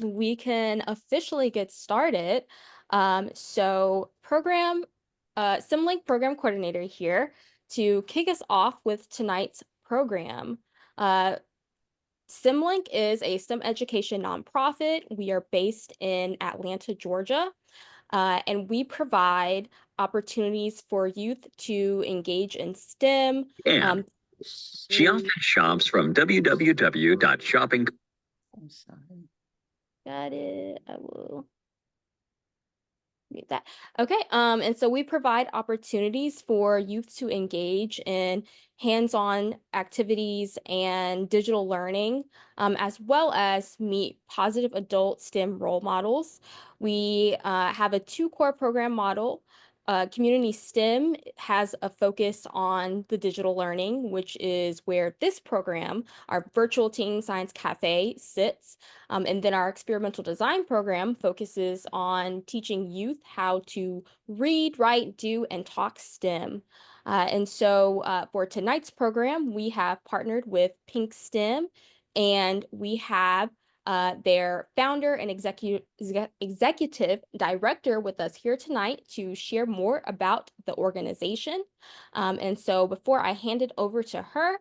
we can officially get started. Simlink program coordinator here to kick us off with tonight's program. Uh, Simlink is a STEM education nonprofit. We are based in Atlanta, Georgia, and we provide opportunities for youth to engage in STEM. And Um, she often shops from www.shopping. I'm sorry. Got it. I will mute that. Okay. And so we provide opportunities for youth to engage in hands-on activities and digital learning, as well as meet positive adult STEM role models. We have a two-core program model. Community STEM has a focus on the digital learning, which is where this program, our virtual teen science cafe, sits. And then our experimental design program focuses on teaching youth how to read, write, do, and talk STEM. For tonight's program, we have partnered with Pink STEM, and we have their founder and executive director with us here tonight to share more about the organization. Before I hand it over to her,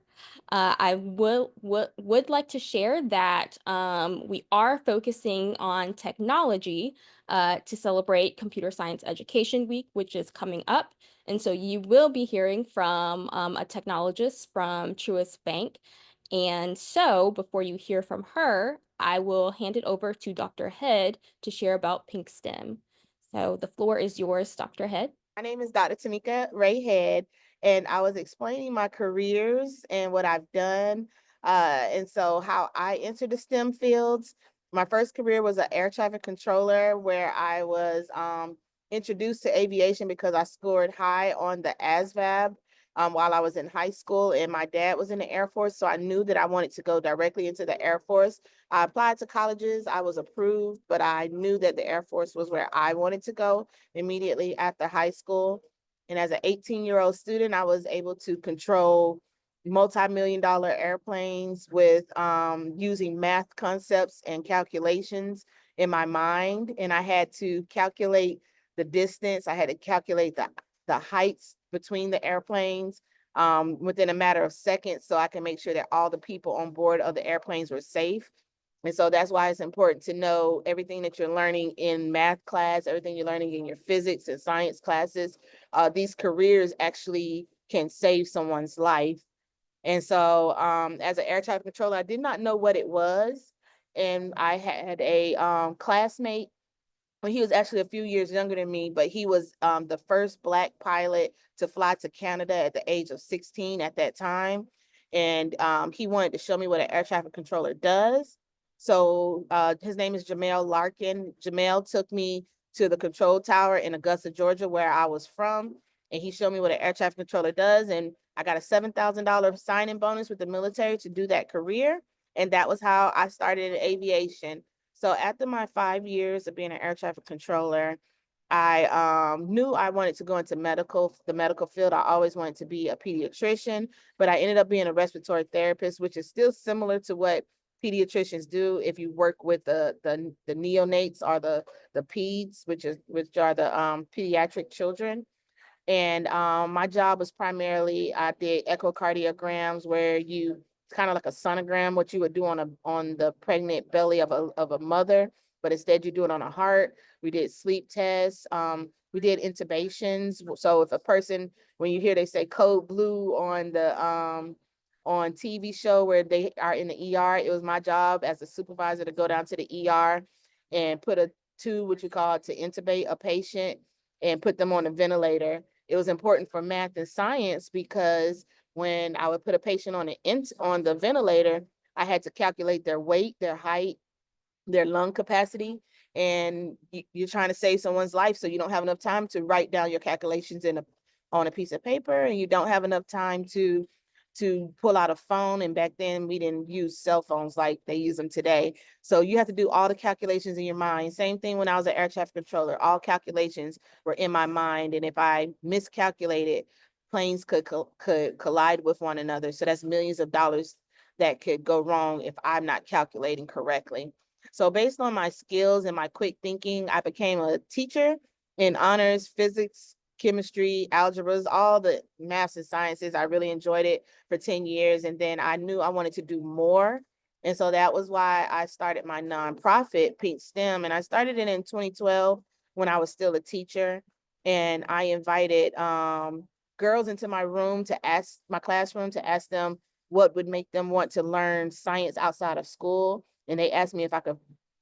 I would like to share that we are focusing on technology to celebrate Computer Science Education Week, which is coming up. And so you will be hearing from a technologist from Truist Bank. And so before you hear from her, I will hand it over to Dr. Head to share about Pink STEM. So the floor is yours, Dr. Head. My name is Dr. Tamika Ray Head, and I was explaining my careers and what I've done, and so how I entered the STEM fields. My first career was an air traffic controller, where I was introduced to aviation because I scored high on the ASVAB while I was in high school, and my dad was in the Air Force, so I knew that I wanted to go directly into the Air Force. I applied to colleges, I was approved, but I knew that the Air Force was where I wanted to go immediately after high school. And as an 18-year-old student, I was able to control multi-million-dollar airplanes with using math concepts and calculations in my mind. And I had to calculate the distance. I had to calculate the heights between the airplanes within a matter of seconds, so I can make sure that all the people on board of the airplanes were safe. And so that's why it's important to know everything that you're learning in math class, everything you're learning in your physics and science classes. These careers actually can save someone's life. And so as an air traffic controller, I did not know what it was. And I had a classmate. Well, he was actually a few years younger than me, but he was the first Black pilot to fly to Canada at the age of 16 at that time. And he wanted to show me what an air traffic controller does. So his name is Jamel Larkin. Jamel took me to the control tower in Augusta, Georgia, where I was from. And he showed me what an air traffic controller does. And I got a $7,000 sign-in bonus with the military to do that career. And that was how I started in aviation. So after my 5 years of being an air traffic controller, I knew I wanted to go into the medical field. I always wanted to be a pediatrician, but I ended up being a respiratory therapist, which is still similar to what pediatricians do if you work with the neonates or the peds, which are the pediatric children. And my job was primarily, I did echocardiograms, where you, it's kind of like a sonogram, what you would do on the pregnant belly of a mother, but instead you do it on a heart. We did sleep tests. We did intubations. So if a person, when you hear they say code blue on TV show where they are in the ER, it was my job as a supervisor to go down to the ER and put a tube, which we call, to intubate a patient and put them on a ventilator. It was important for math and science because when I would put a patient on the ventilator, I had to calculate their weight, their height, their lung capacity, and you're trying to save someone's life, so you don't have enough time to write down your calculations on a piece of paper, and you don't have enough time to pull out a phone. And back then we didn't use cell phones like they use them today. So you have to do all the calculations in your mind. Same thing when I was an air traffic controller. All calculations were in my mind. And if I miscalculated, planes could collide with one another. So that's millions of dollars that could go wrong if I'm not calculating correctly. So based on my skills and my quick thinking, I became a teacher in honors, physics, chemistry, algebras, all the maths and sciences. I really enjoyed it for 10 years. And then I knew I wanted to do more. And so that was why I started my nonprofit, Pink STEM. And I started it in 2012 when I was still a teacher. And I invited girls into my room to ask my classroom to ask them what would make them want to learn science outside of school. And they asked me if I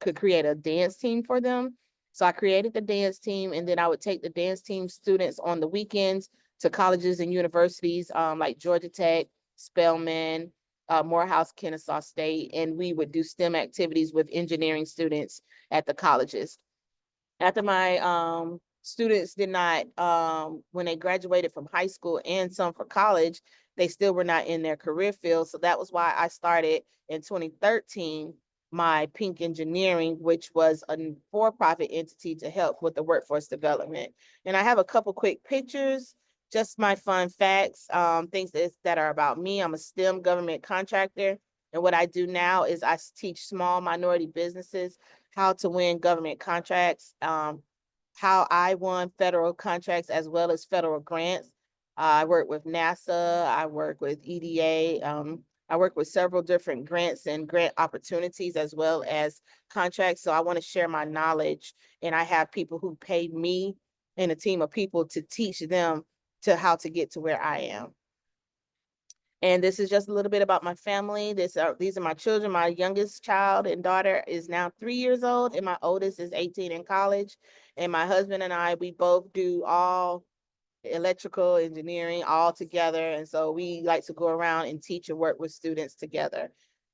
could create a dance team for them. So I created the dance team, and then I would take the dance team students on the weekends to colleges and universities like Georgia Tech, Spelman, Morehouse, Kennesaw State, and we would do STEM activities with engineering students at the colleges. After my students did not when they graduated from high school and some for college, they still were not in their career field. So that was why I started in 2013 my Pink Engineering, which was a for-profit entity to help with the workforce development. And I have a couple quick pictures, just my fun facts, things that are about me. I'm a STEM government contractor. And what I do now is I teach small minority businesses how to win government contracts, how I won federal contracts as well as federal grants. I work with NASA, I work with EDA, I work with several different grants and grant opportunities as well as contracts. So I want to share my knowledge, and I have people who pay me and a team of people to teach them to how to get to where I am. And this is just a little bit about my family. These are my children. My youngest child and daughter is now 3 years old, and my oldest is 18 in college. And my husband and I, we both do all electrical engineering all together. And so we like to go around and teach and work with students together.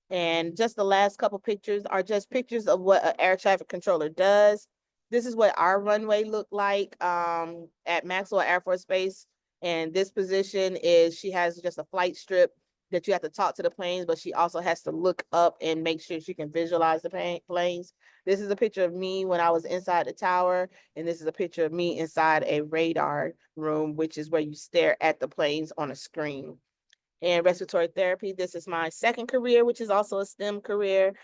And just the last couple pictures are just pictures of what an air traffic controller does. This is what our runway looked like at Maxwell Air Force Base. And this position is she has just a flight strip that you have to talk to the planes, but she also has to look up and make sure she can visualize the planes. This is a picture of me when I was inside the tower, and this is a picture of me inside a radar room, which is where you stare at the planes on a screen. And respiratory therapy, this is my second career, which is also a STEM career.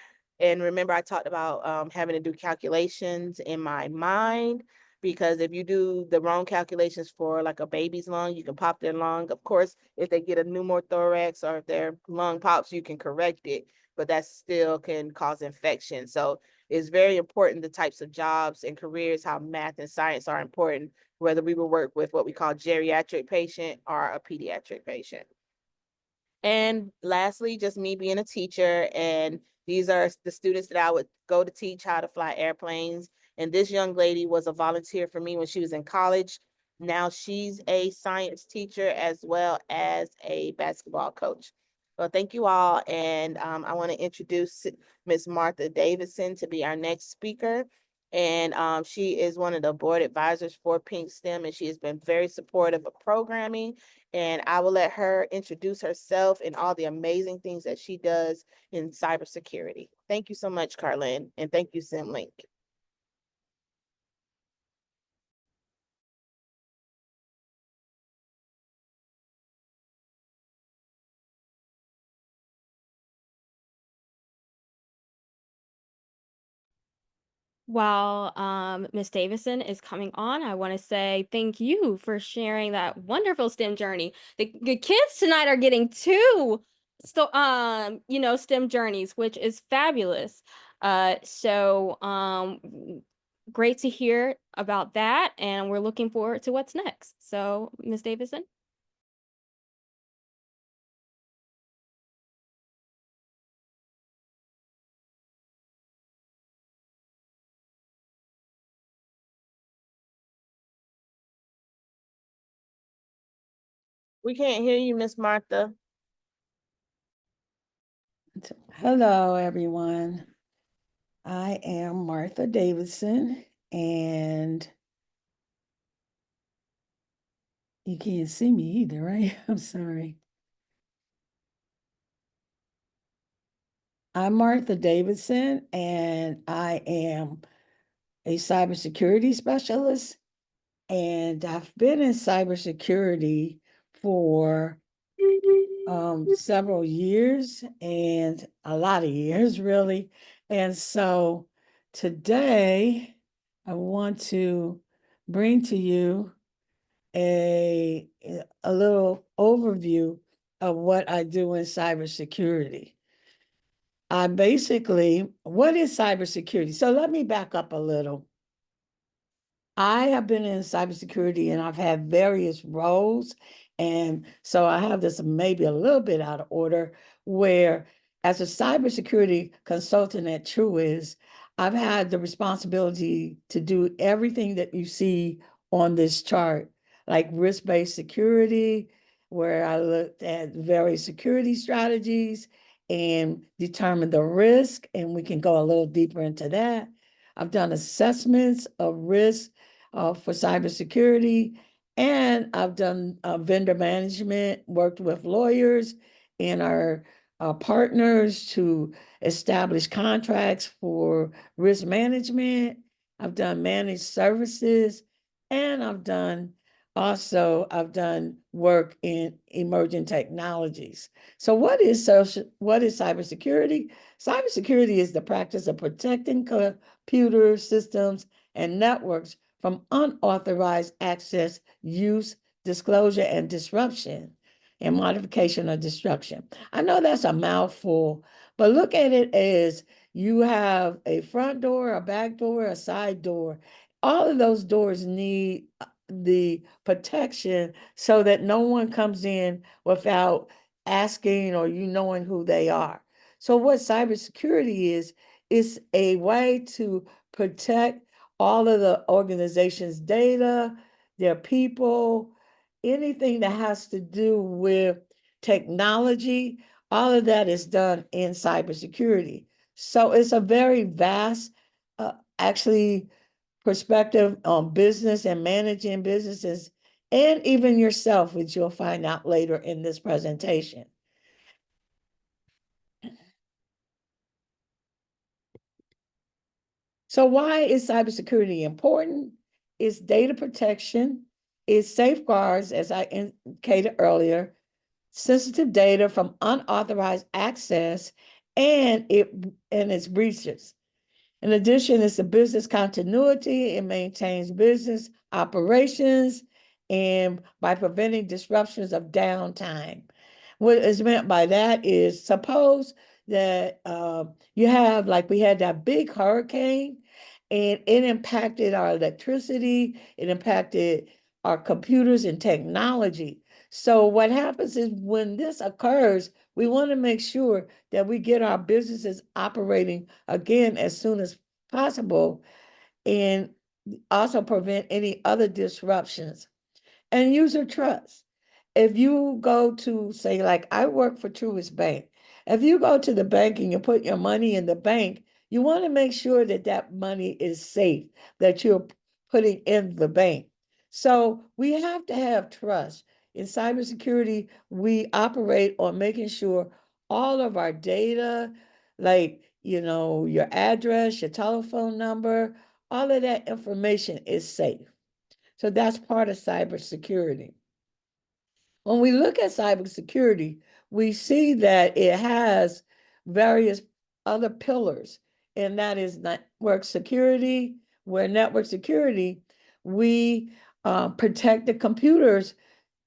And remember, I talked about having to do calculations in my mind, because if you do the wrong calculations for like a baby's lung, you can pop their lung. Of course, if they get a pneumothorax or if their lung pops, you can correct it, but that still can cause infection. So it's very important the types of jobs and careers, how math and science are important, whether we will work with what we call geriatric patient or a pediatric patient. And lastly, just me being a teacher. And these are the students that I would go to teach how to fly airplanes. And this young lady was a volunteer for me when she was in college. Now she's a science teacher as well as a basketball coach. Well, thank you all. And I want to introduce Miss Martha Davidson to be our next speaker. And she is one of the board advisors for Pink STEM, and she has been very supportive of programming, and I will let her introduce herself and all the amazing things that she does in cybersecurity. Thank you so much, Carlin, and thank you, SimLink. While Miss Davison is coming on, I want to say thank you for sharing that wonderful STEM journey. The kids tonight are getting two STEM journeys, which is fabulous. Great to hear about that, and we're looking forward to what's next. So, Miss Davison. We can't hear you, Miss Martha. Hello, everyone. I am Martha Davidson, and you can't see me either, right? I'm sorry. I'm Martha Davidson, and I am a cybersecurity specialist, and I've been in cybersecurity for several years, and a lot of years, really. And so today I want to bring to you a little overview of what I do in cybersecurity. What is cybersecurity? So let me back up a little. I have been in cybersecurity and I've had various roles. And so I have this maybe a little bit out of order, where as a cybersecurity consultant at Truist, I've had the responsibility to do everything that you see on this chart, like risk-based security, where I looked at various security strategies and determined the risk, and we can go a little deeper into that. I've done assessments of risk for cybersecurity, and I've done vendor management, worked with lawyers and our partners to establish contracts for risk management. I've done managed services, and I've done work in emerging technologies. So what is cybersecurity? Cybersecurity is the practice of protecting computer systems and networks from unauthorized access, use, disclosure, and disruption, and modification or destruction. I know that's a mouthful, but look at it as you have a front door, a back door, a side door. All of those doors need the protection so that no one comes in without asking or you knowing who they are. So what cybersecurity is a way to protect all of the organization's data, their people, anything that has to do with technology, all of that is done in cybersecurity. So it's a very vast, actually, perspective on business and managing businesses, and even yourself, which you'll find out later in this presentation. So why is cybersecurity important? It's data protection, it's safeguards, as I indicated earlier, sensitive data from unauthorized access, and its breaches. In addition, it's a business continuity. It maintains business operations and by preventing disruptions of downtime. What is meant by that is, suppose that you have, like we had that big hurricane, and it impacted our electricity, it impacted our computers and technology. So what happens is when this occurs, we want to make sure that we get our businesses operating again as soon as possible, and also prevent any other disruptions. And user trust. If you go to, say, like I work for Truist Bank, if you go to the bank and you put your money in the bank, you want to make sure that that money is safe, that you're putting in the bank. So we have to have trust. In cybersecurity, we operate on making sure all of our data, like, your address, your telephone number, all of that information is safe. So that's part of cybersecurity. When we look at cybersecurity, we see that it has various other pillars, and that is network security, where network security, we protect the computers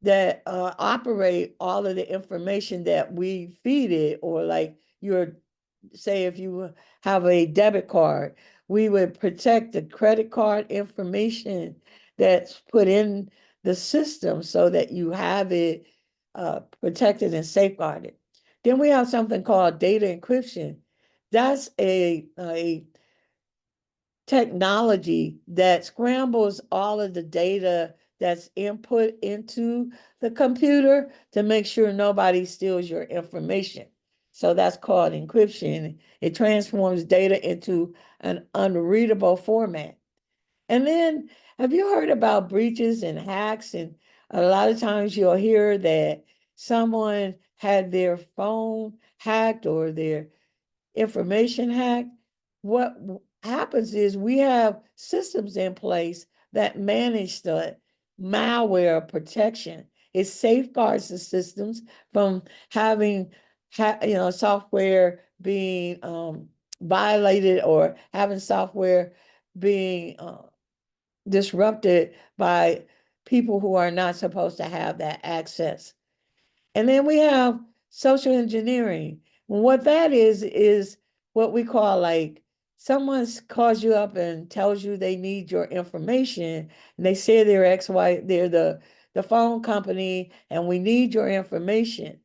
that operate all of the information that we feed it, or like say if you have a debit card, we would protect the credit card information that's put in the system so that you have it protected and safeguarded. Then we have something called data encryption. That's a technology that scrambles all of the data that's input into the computer to make sure nobody steals your information. So that's called encryption. It transforms data into an unreadable format. And then, have you heard about breaches and hacks? And a lot of times you'll hear that someone had their phone hacked or their information hacked. What happens is we have systems in place that manage the malware protection. It safeguards the systems from having software being violated or having software being disrupted by people who are not supposed to have that access. And then we have social engineering. What that is what we call like someone calls you up and tells you they need your information, and they say they're XY, they're the phone company, and we need your information.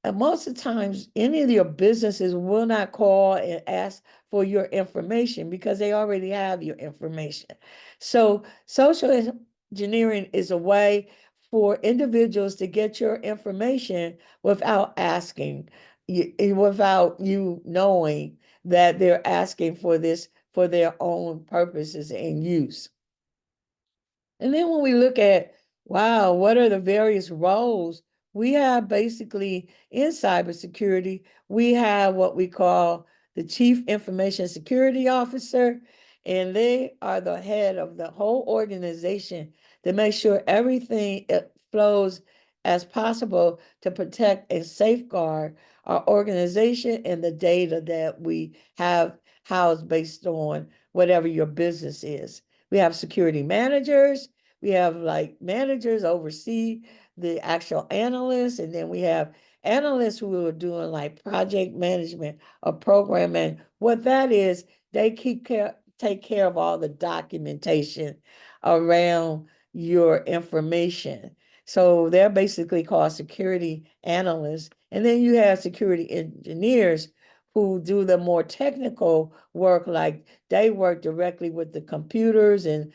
And most of the times, any of your businesses will not call and ask for your information because they already have your information. So, social engineering is a way for individuals to get your information without asking, without you knowing that they're asking for this for their own purposes and use. And then when we look at, wow, what are the various roles? We have basically in cybersecurity, we have what we call the Chief Information Security Officer, and they are the head of the whole organization to make sure everything flows as possible to protect and safeguard our organization and the data that we have housed based on whatever your business is. We have security managers. We have like managers oversee the actual analysts, and then we have analysts who are doing like project management or programming. What that is, they take care of all the documentation around your information. So they're basically called security analysts. And then you have security engineers who do the more technical work, like they work directly with the computers and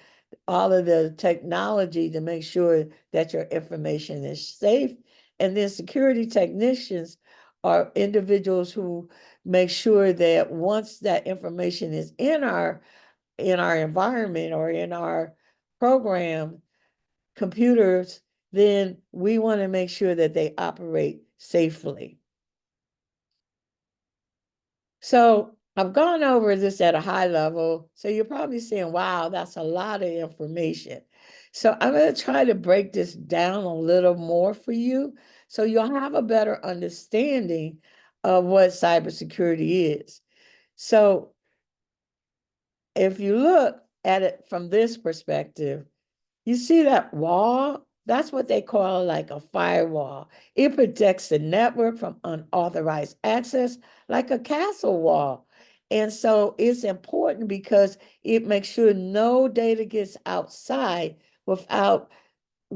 all of the technology to make sure that your information is safe. And then security technicians are individuals who make sure that once that information is in our environment or in our program computers, then we want to make sure that they operate safely. So I've gone over this at a high level. So you're probably saying, wow, that's a lot of information. So I'm going to try to break this down a little more for you so you'll have a better understanding of what cybersecurity is. So if you look at it from this perspective, you see that wall? That's what they call like a firewall. It protects the network from unauthorized access like a castle wall. And so it's important because it makes sure no data gets outside without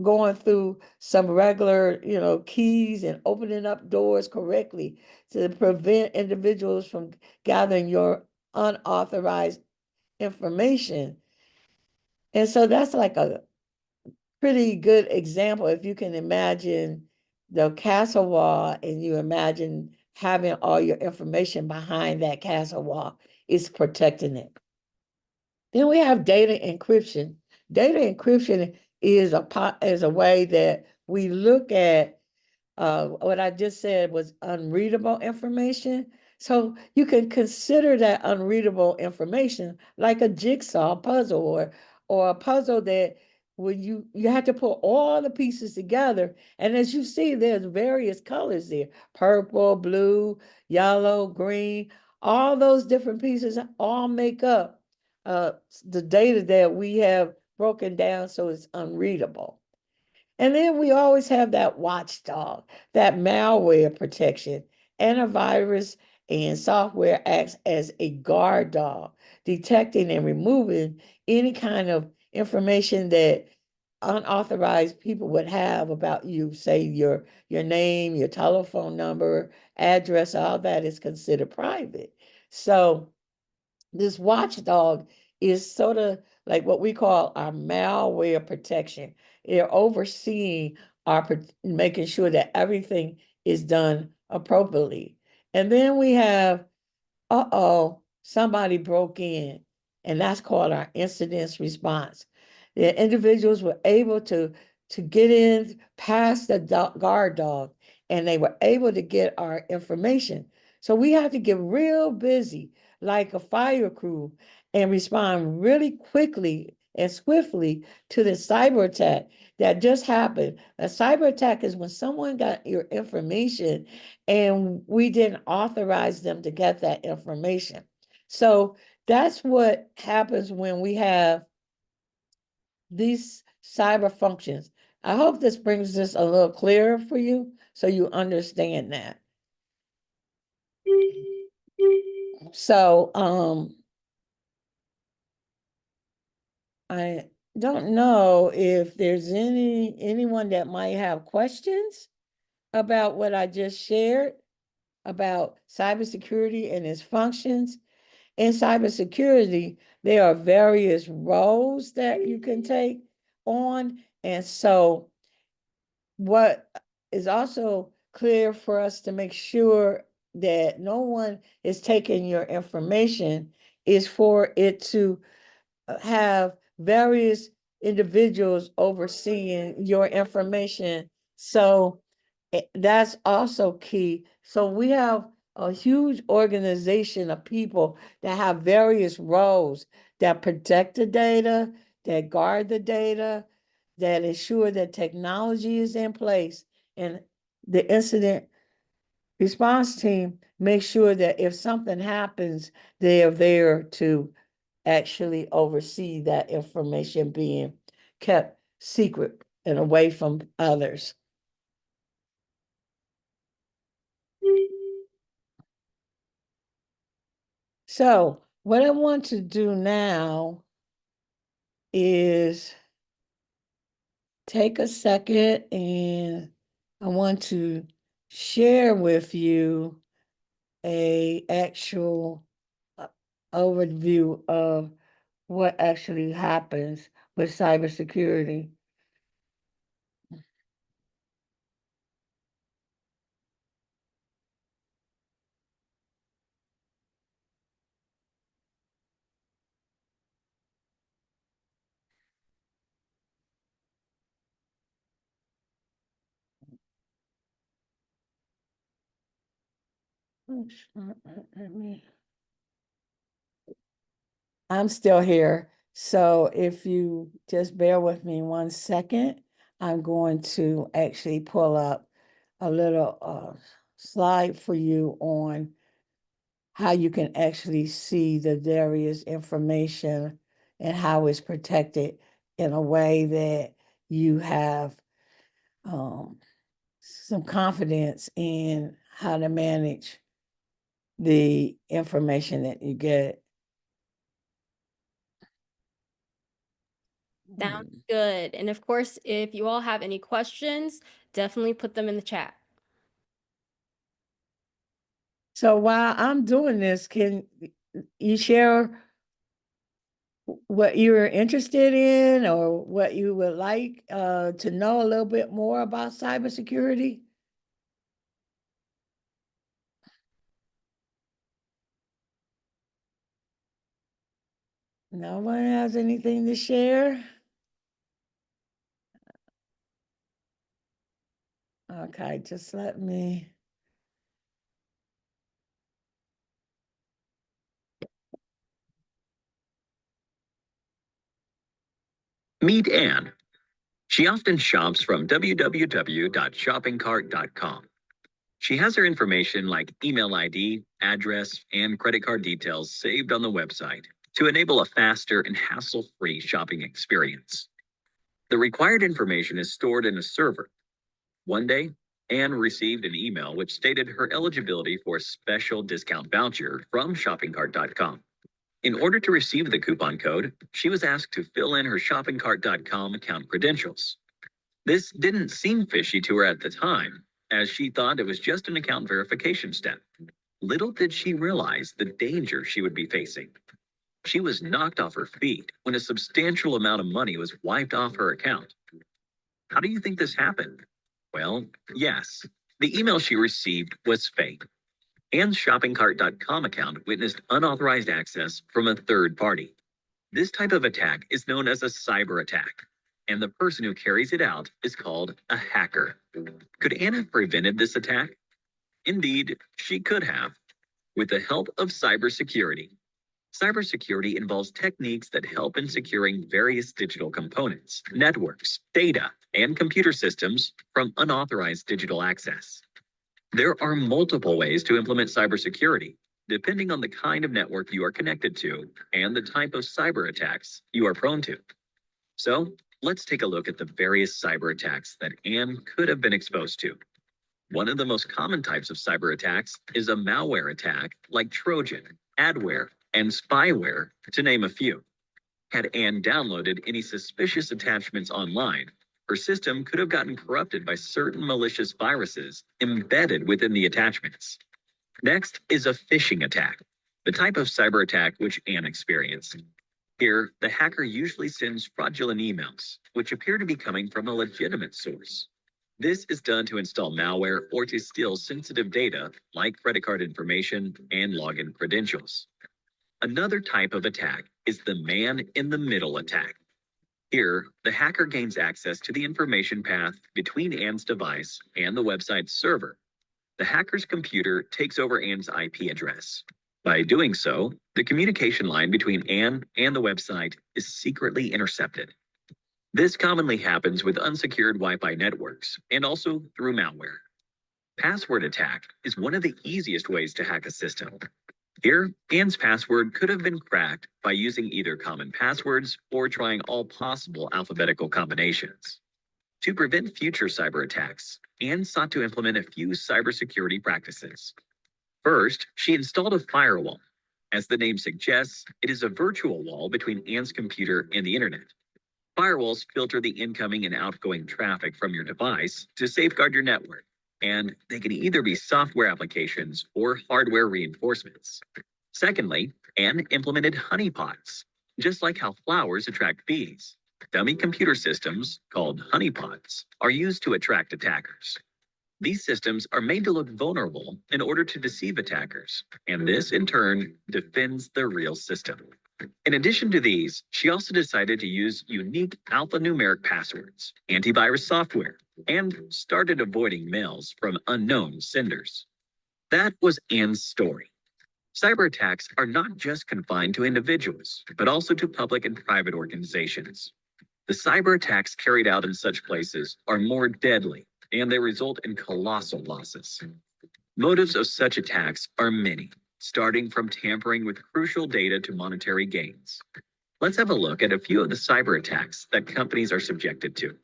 going through some regular, keys and opening up doors correctly to prevent individuals from gathering your unauthorized information. And so that's like a pretty good example if you can imagine the castle wall and you imagine having all your information behind that castle wall is protecting it. Then we have data encryption. Data encryption is a way that we look at what I just said was unreadable information. So you can consider that unreadable information like a jigsaw puzzle or a puzzle that when you have to put all the pieces together. And as you see, there's various colors there: purple, blue, yellow, green. All those different pieces all make up the data that we have broken down so it's unreadable. And then we always have that watchdog, that malware protection. Antivirus and software acts as a guard dog, detecting and removing any kind of information that unauthorized people would have about you, say your name, your telephone number, address, all that is considered private. So this watchdog is sort of like what we call our malware protection. They're overseeing making sure that everything is done appropriately. And then we have, somebody broke in, and that's called our incident response. The individuals were able to get in past the guard dog, and they were able to get our information. So we have to get real busy like a fire crew and respond really quickly and swiftly to the cyber attack that just happened. A cyber attack is when someone got your information and we didn't authorize them to get that information. So that's what happens when we have these cyber functions. I hope this brings this a little clearer for you so you understand that. So I don't know if there's anyone that might have questions about what I just shared about cybersecurity and its functions. In cybersecurity, there are various roles that you can take on. And so what is also clear for us to make sure that no one is taking your information is for it to have various individuals overseeing your information. So that's also key. So we have a huge organization of people that have various roles that protect the data, that guard the data, that ensure that technology is in place, and the incident response team makes sure that if something happens, they are there to actually oversee that information being kept secret and away from others. So what I want to do now is take a second, and I want to share with you a actual overview of what actually happens with cybersecurity. I'm still here. So if you just bear with me 1 second, I'm going to actually pull up a little slide for you on how you can actually see the various information and how it's protected in a way that you have some confidence in how to manage the information that you get. Sounds good. And of course, if you all have any questions, definitely put them in the chat. So while I'm doing this, can you share what you're interested in or what you would like to know a little bit more about cybersecurity? No one has anything to share? Okay, just let me. Meet Anne. She often shops from www.shoppingcart.com. She has her information like email ID, address, and credit card details saved on the website to enable a faster and hassle-free shopping experience. The required information is stored in a server. One day, Anne received an email which stated her eligibility for a special discount voucher from shoppingcart.com. In order to receive the coupon code, she was asked to fill in her shoppingcart.com account credentials. This didn't seem fishy to her at the time, as she thought it was just an account verification step. Little did she realize the danger she would be facing. She was knocked off her feet when a substantial amount of money was wiped off her account. How do you think this happened? Well, yes, the email she received was fake. Anne's shoppingcart.com account witnessed unauthorized access from a third party. This type of attack is known as a cyber attack, and the person who carries it out is called a hacker. Could Anne have prevented this attack? Indeed, she could have, with the help of cybersecurity. Cybersecurity involves techniques that help in securing various digital components, networks, data, and computer systems from unauthorized digital access. There are multiple ways to implement cybersecurity. depending on the kind of network you are connected to and the type of cyber attacks you are prone to. So, let's take a look at the various cyber attacks that Anne could have been exposed to. One of the most common types of cyber attacks is a malware attack like Trojan, adware, and spyware, to name a few. Had Anne downloaded any suspicious attachments online, her system could have gotten corrupted by certain malicious viruses embedded within the attachments. Next is a phishing attack, the type of cyber attack which Anne experienced. Here, the hacker usually sends fraudulent emails, which appear to be coming from a legitimate source. This is done to install malware or to steal sensitive data like credit card information and login credentials. Another type of attack is the man-in-the-middle attack. Here, the hacker gains access to the information path between Anne's device and the website's server. The hacker's computer takes over Anne's IP address. By doing so, the communication line between Anne and the website is secretly intercepted. This commonly happens with unsecured Wi-Fi networks and also through malware. Password attack is one of the easiest ways to hack a system. Here, Anne's password could have been cracked by using either common passwords or trying all possible alphabetical combinations. To prevent future cyber attacks, Anne sought to implement a few cybersecurity practices. First, she installed a firewall. As the name suggests, it is a virtual wall between Anne's computer and the internet. Firewalls filter the incoming and outgoing traffic from your device to safeguard your network, and they can either be software applications or hardware reinforcements. Secondly, Anne implemented honeypots. Just like how flowers attract bees, dummy computer systems, called honeypots, are used to attract attackers. These systems are made to look vulnerable in order to deceive attackers, and this, in turn, defends the real system. In addition to these, she also decided to use unique alphanumeric passwords, antivirus software, and started avoiding mails from unknown senders. That was Anne's story. Cyber attacks are not just confined to individuals, but also to public and private organizations. The cyber attacks carried out in such places are more deadly, and they result in colossal losses. Motives of such attacks are many, starting from tampering with crucial data to monetary gains. Let's have a look at a few of the cyber attacks that companies are subjected to.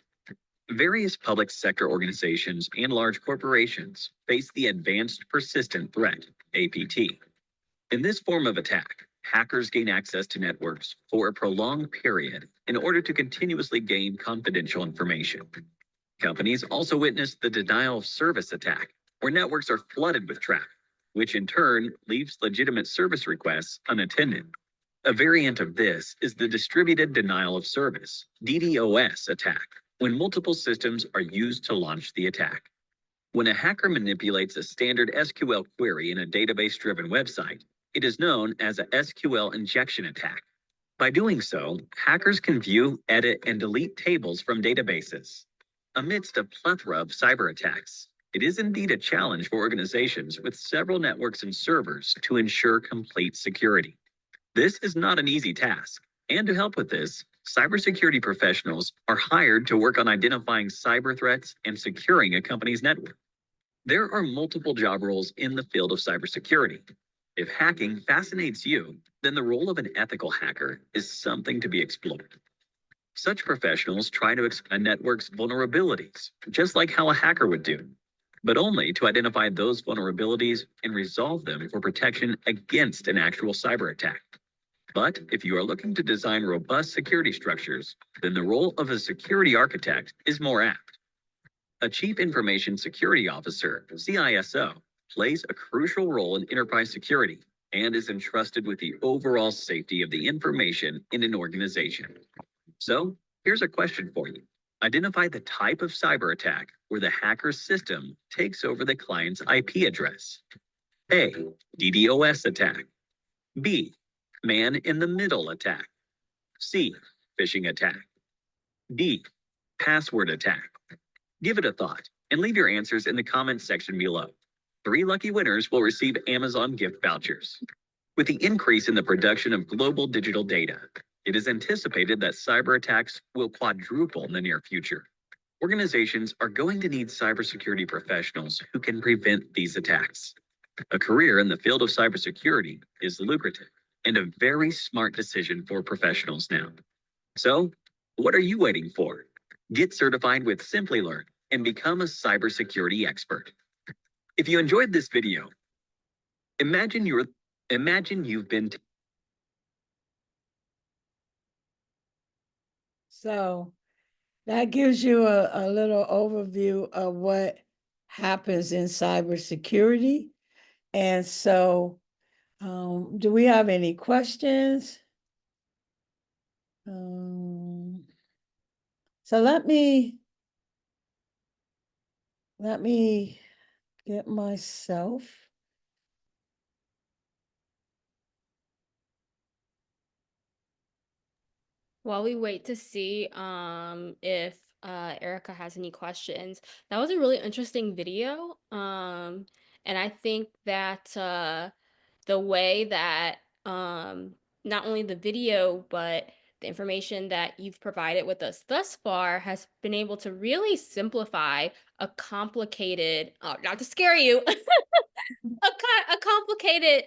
Various public sector organizations and large corporations face the Advanced Persistent Threat, APT. In this form of attack, hackers gain access to networks for a prolonged period in order to continuously gain confidential information. Companies also witness the denial of service attack, where networks are flooded with traffic, which in turn leaves legitimate service requests unattended. A variant of this is the distributed denial of service, DDoS attack, when multiple systems are used to launch the attack. When a hacker manipulates a standard SQL query in a database-driven website, it is known as a SQL injection attack. By doing so, hackers can view, edit, and delete tables from databases. Amidst a plethora of cyber attacks, it is indeed a challenge for organizations with several networks and servers to ensure complete security. This is not an easy task, and to help with this, cybersecurity professionals are hired to work on identifying cyber threats and securing a company's network. There are multiple job roles in the field of cybersecurity. If hacking fascinates you, then the role of an ethical hacker is something to be explored. Such professionals try to exploit a network's vulnerabilities, just like how a hacker would do, but only to identify those vulnerabilities and resolve them for protection against an actual cyber attack. But if you are looking to design robust security structures, then the role of a security architect is more apt. A Chief Information Security Officer, CISO, plays a crucial role in enterprise security and is entrusted with the overall safety of the information in an organization. So, here's a question for you. Identify the type of cyber attack where the hacker's system takes over the client's IP address. A. DDoS attack. B. Man-in-the-middle attack. C. Phishing attack. D. Password attack. Give it a thought and leave your answers in the comments section below. 3 lucky winners will receive Amazon gift vouchers. With the increase in the production of global digital data, it is anticipated that cyber attacks will quadruple in the near future. Organizations are going to need cybersecurity professionals who can prevent these attacks. A career in the field of cybersecurity is lucrative and a very smart decision for professionals now. So, what are you waiting for? Get certified with SimplyLearn and become a cybersecurity expert. If you enjoyed this video, imagine you're imagine you've been So that gives you a little overview of what happens in cybersecurity. And so, do we have any questions? So let me get myself. While we wait to see if Erica has any questions, that was a really interesting video. And I think that the way that not only the video, but the information that you've provided with us thus far has been able to really simplify a complicated, not to scare you, a complicated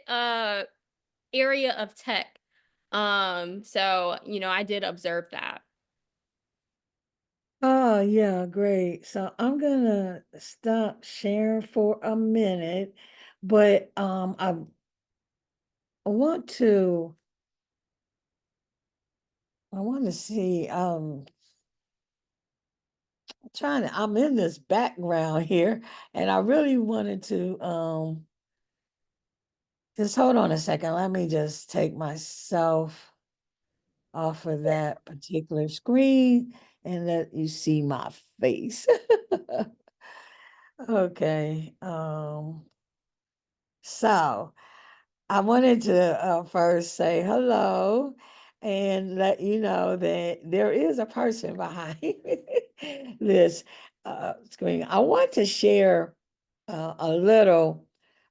area of tech. So, I did observe that. Oh, yeah, great. So I'm gonna stop sharing for a minute, but I want to see I'm in this background here, and I really wanted to just hold on a second. Let me just take myself off of that particular screen and let you see my face. Okay. So I wanted to first say hello and let you know that there is a person behind this screen. I want to share a little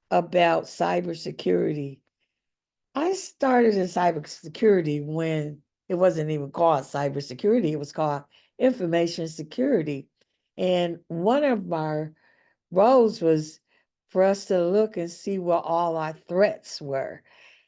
about cybersecurity. I started in cybersecurity when it wasn't even called cybersecurity, it was called information security. And one of our roles was for us to look and see what all our threats were.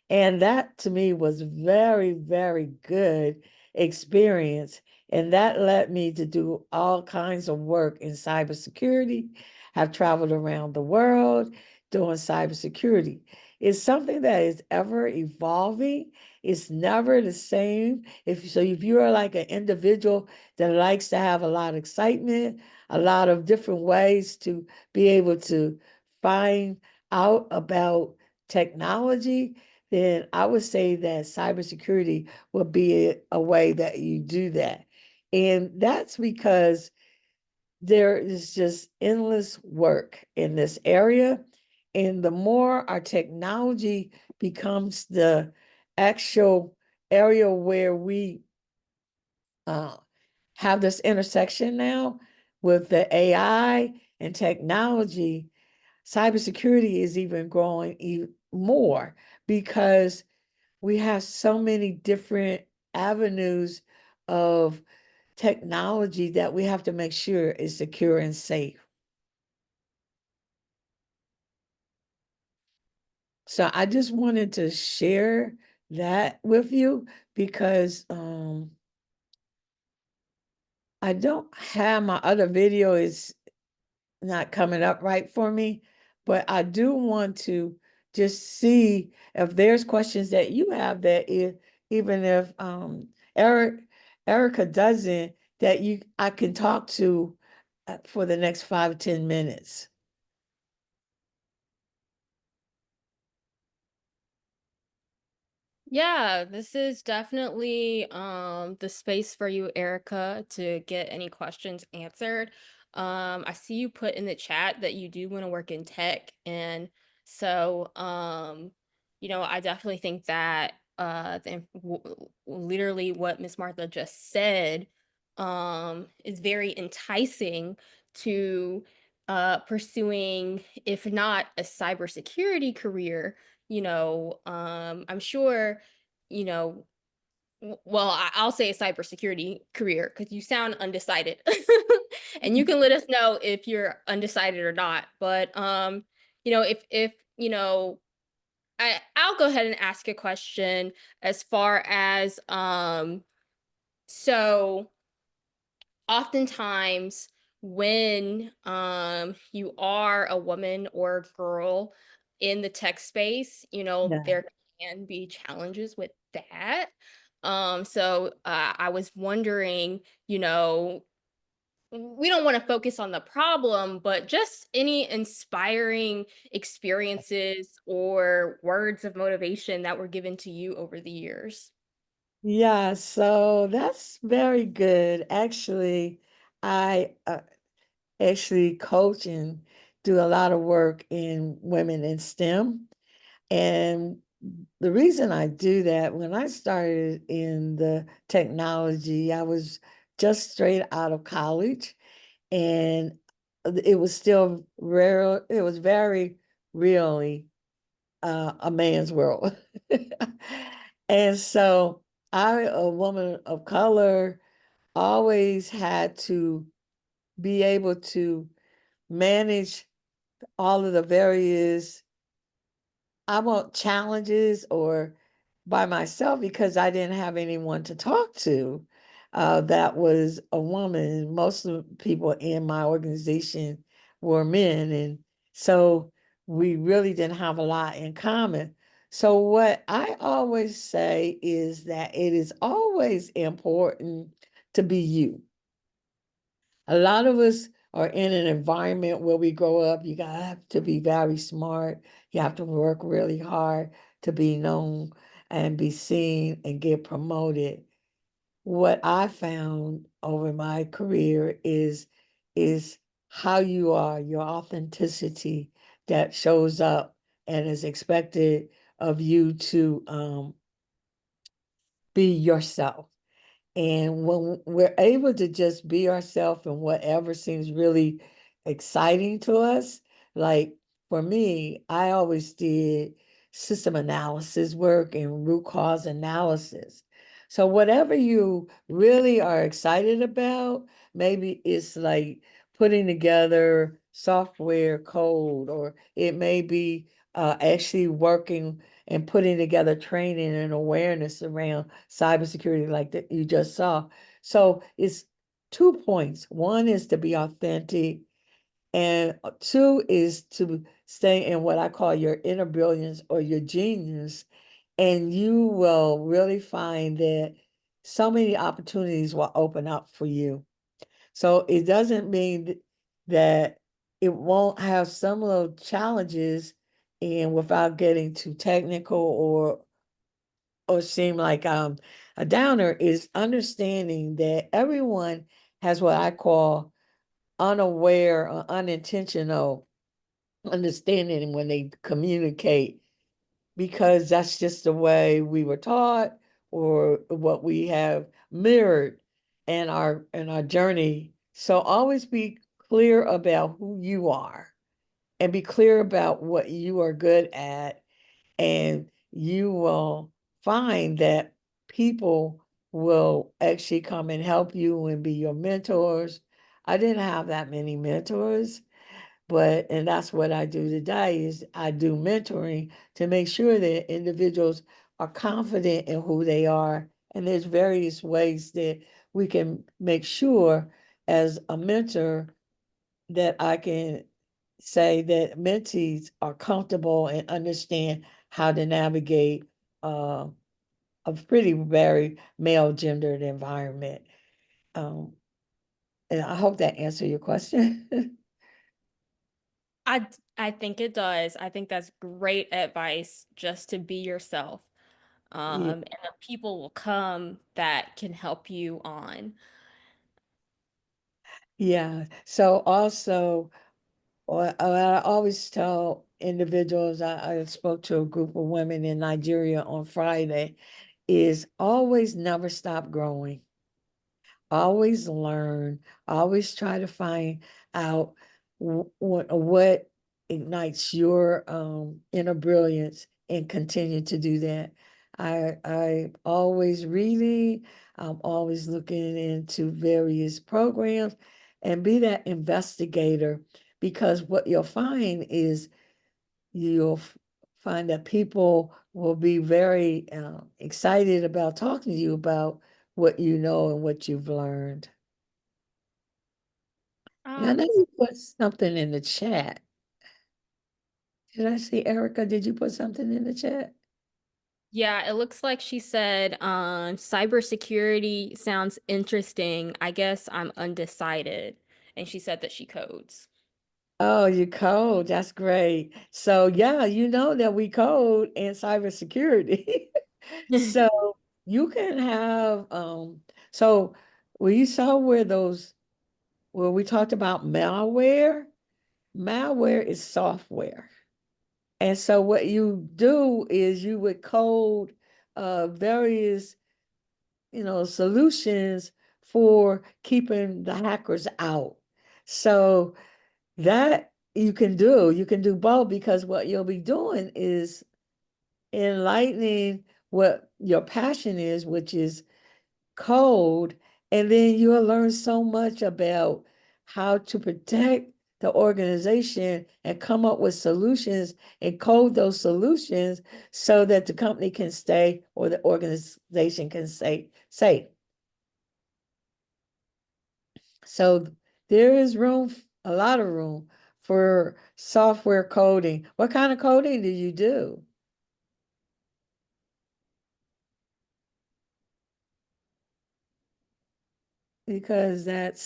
And that to me was very, very good experience. And that led me to do all kinds of work in cybersecurity. I've traveled around the world doing cybersecurity. It's something that is ever evolving. It's never the same. If you're like an individual that likes to have a lot of excitement, a lot of different ways to be able to find out about technology, then I would say that cybersecurity would be a way that you do that. And that's because there is just endless work in this area. And the more our technology becomes the actual area where we uh, have this intersection now with the AI and technology, cybersecurity is even growing even more because we have so many different avenues of technology that we have to make sure is secure and safe. So I just wanted to share that with you because I don't have my other video is not coming up right for me, but I do want to just see if there's questions that you have that even if Eric Erica doesn't, that I can talk to for the next 5 to 10 minutes. Yeah, this is definitely the space for you, Erica, to get any questions answered. I see you put in the chat that you do want to work in tech, and so I definitely think that literally what Miss Martha just said is very enticing to pursuing, if not a cybersecurity career, I'm sure, you know, well, I'll say a cybersecurity career because you sound undecided. And you can let us know if you're undecided or not. But if I'll go ahead and ask a question as far as so oftentimes when you are a woman or girl in the tech space, Yeah. there can be challenges with that. So I was wondering, we don't want to focus on the problem, but just any inspiring experiences or words of motivation that were given to you over the years. Yeah, so that's very good. Actually, I actually coach and do a lot of work in women in STEM. And the reason I do that, when I started in the technology, I was just straight out of college, and it was still rare, it was very really a man's world. And so I, a woman of color, always had to be able to manage all of the various, I want challenges or by myself because I didn't have anyone to talk to that was a woman. Most of the people in my organization were men. And so we really didn't have a lot in common. So, what I always say is that it is always important to be you. A lot of us are in an environment where we grow up, you have to be very smart. You have to work really hard to be known and be seen and get promoted. What I found over my career is how you are, your authenticity that shows up and is expected of you to be yourself. And when we're able to just be ourselves and whatever seems really exciting to us, like for me, I always did system analysis work and root cause analysis. So whatever you really are excited about, maybe it's like putting together software code, or it may be actually working and putting together training and awareness around cybersecurity, like that you just saw. So it's 2 points. One is to be authentic, and two is to stay in what I call your inner brilliance or your genius. And you will really find that so many opportunities will open up for you. So it doesn't mean that it won't have some little challenges, and without getting too technical or seem like a downer, is understanding that everyone has what I call unaware or unintentional understanding when they communicate, because that's just the way we were taught or what we have mirrored in our journey. So always be clear about who you are and be clear about what you are good at, and you will find that people will actually come and help you and be your mentors. I didn't have that many mentors, and that's what I do today is I do mentoring to make sure that individuals are confident in who they are. And there's various ways that we can make sure as a mentor that I can say that mentees are comfortable and understand how to navigate uh, a pretty very male gendered environment. Um, and I hope that answered your question. I think it does. I think that's great advice, just to be yourself. Yeah. And the people will come that can help you on. Yeah. So also, I always tell individuals, I spoke to a group of women in Nigeria on Friday, is always never stop growing. Always learn, always try to find out what ignites your inner brilliance and continue to do that. I always reading, I'm always looking into various programs and be that investigator, because what you'll find is you'll find that people will be very excited about talking to you about what you know and what you've learned. And I know That's you put something in the chat. Did I see Erica? Did you put something in the chat? Yeah, it looks like she said, cybersecurity sounds interesting. I guess I'm undecided. And she said that she codes. Oh, you code. That's great. So yeah, you know that we code in cybersecurity. So you can have so we saw where we talked about malware. Malware is software. And so what you do is you would code various, solutions for keeping the hackers out. So that you can do both because what you'll be doing is enlightening what your passion is, which is code, and then you'll learn so much about how to protect the organization and come up with solutions and code those solutions so that the company can stay or the organization can stay safe. So there is room, a lot of room for software coding. What kind of coding do you do? Because let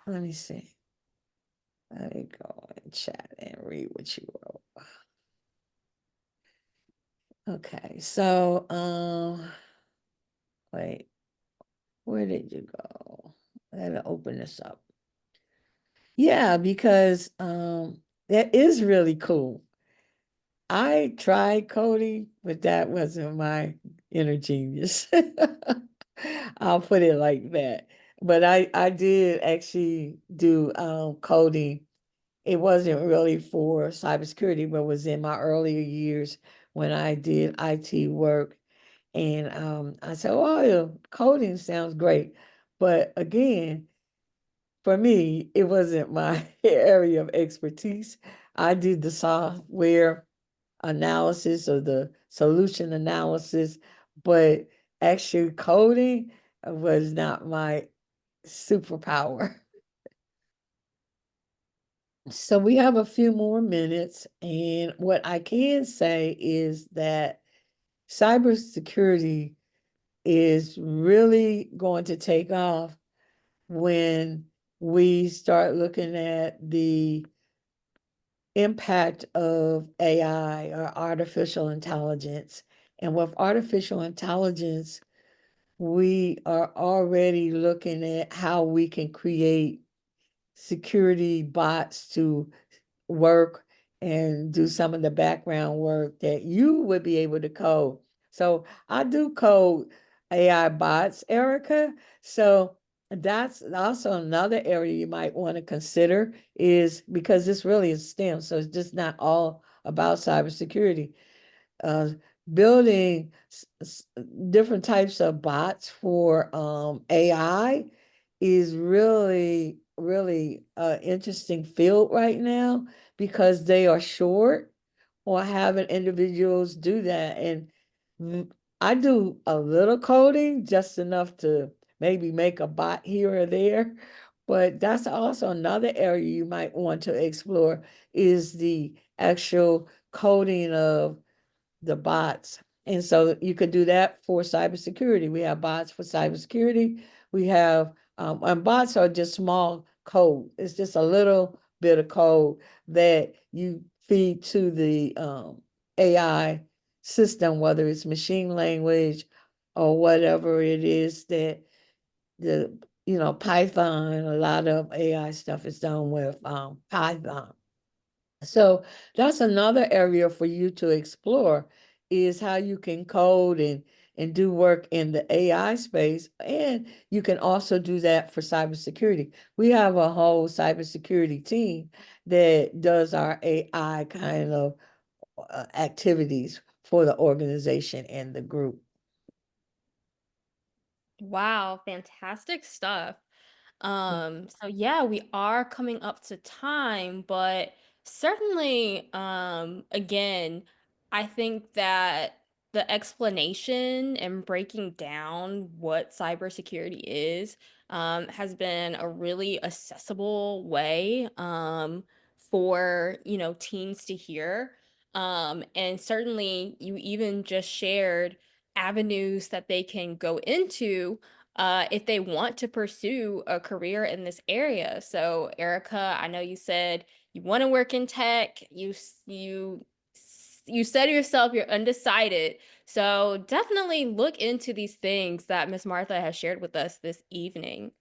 me see. Let me go and chat and read what you wrote. Okay, so wait, where did you go? Let me open this up. Yeah, because that is really cool. I tried coding, but that wasn't my inner genius. I'll put it like that. But I did actually do coding. It wasn't really for cybersecurity, but was in my earlier years when I did IT work. And I said, oh, yeah, coding sounds great. But again, for me, it wasn't my area of expertise. I did the software analysis or the solution analysis, but actually coding was not my superpower. So we have a few more minutes, and what I can say is that cybersecurity is really going to take off when we start looking at the impact of AI or artificial intelligence. And with artificial intelligence, we are already looking at how we can create security bots to work and do some of the background work that you would be able to code. So I do code AI bots, Erica. So that's also another area you might want to consider is because this really is STEM. So it's just not all about cybersecurity. Uh, Building different types of bots for AI is really, really interesting field right now because they are short or having individuals do that. And I do a little coding, just enough to maybe make a bot here or there. But that's also another area you might want to explore is the actual coding of the bots. And so you could do that for cybersecurity. We have bots for cybersecurity. We have, and bots are just small code. It's just a little bit of code that you feed to the AI system, whether it's machine language or whatever it is that Python, a lot of AI stuff is done with Python. So that's another area for you to explore is how you can code and do work in the AI space. And you can also do that for cybersecurity. We have a whole cybersecurity team that does our AI kind of activities for the organization and the group. Wow, fantastic stuff. So yeah, we are coming up to time, but Certainly, again, I think that the explanation and breaking down what cybersecurity is has been a really accessible way for teens to hear. And certainly, you even just shared avenues that they can go into if they want to pursue a career in this area. So, Erica, I know you said you want to work in tech. You said yourself you're undecided. So definitely look into these things that Miss Martha has shared with us this evening.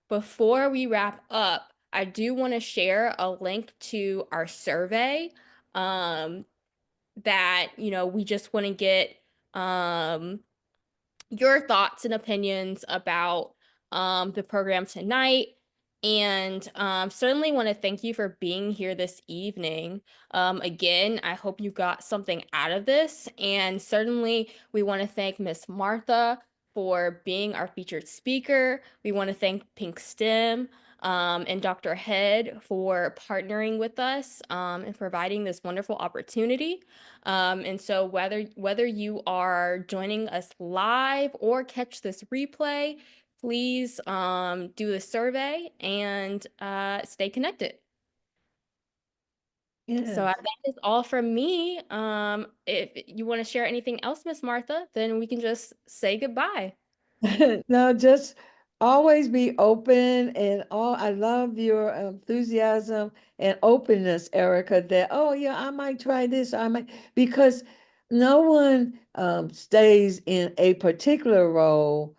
Before we wrap up, I do want to share a link to our survey that we just want to get um your thoughts and opinions about the program tonight. And certainly want to thank you for being here this evening. Again, I hope you got something out of this. And certainly, we want to thank Miss Martha for being our featured speaker. We want to thank Pink STEM and Dr. Head for partnering with us and providing this wonderful opportunity. And so whether you are joining us live or catch this replay, please do the survey and stay connected. So Yes. that is all from me. If you want to share anything else, Miss Martha, then we can just say goodbye. No, just always be open and all. I love your enthusiasm and openness, Erica, that, oh yeah, I might try this, I might, because no one stays in a particular role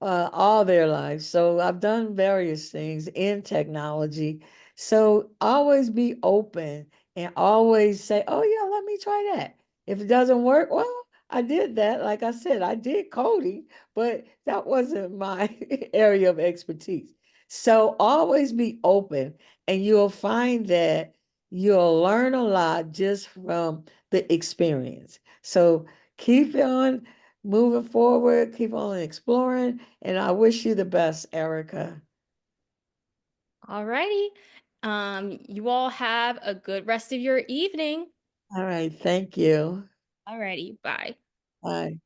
all their lives. So I've done various things in technology. So always be open and always say, oh, yeah, let me try that. If it doesn't work, well, I did that. Like I said, I did coding, but that wasn't my area of expertise. So always be open, and you'll find that you'll learn a lot just from the experience. So keep on moving forward, keep on exploring, and I wish you the best, Erica. Alrighty. You all have a good rest of your evening. All right, thank you. Alrighty, bye. Bye.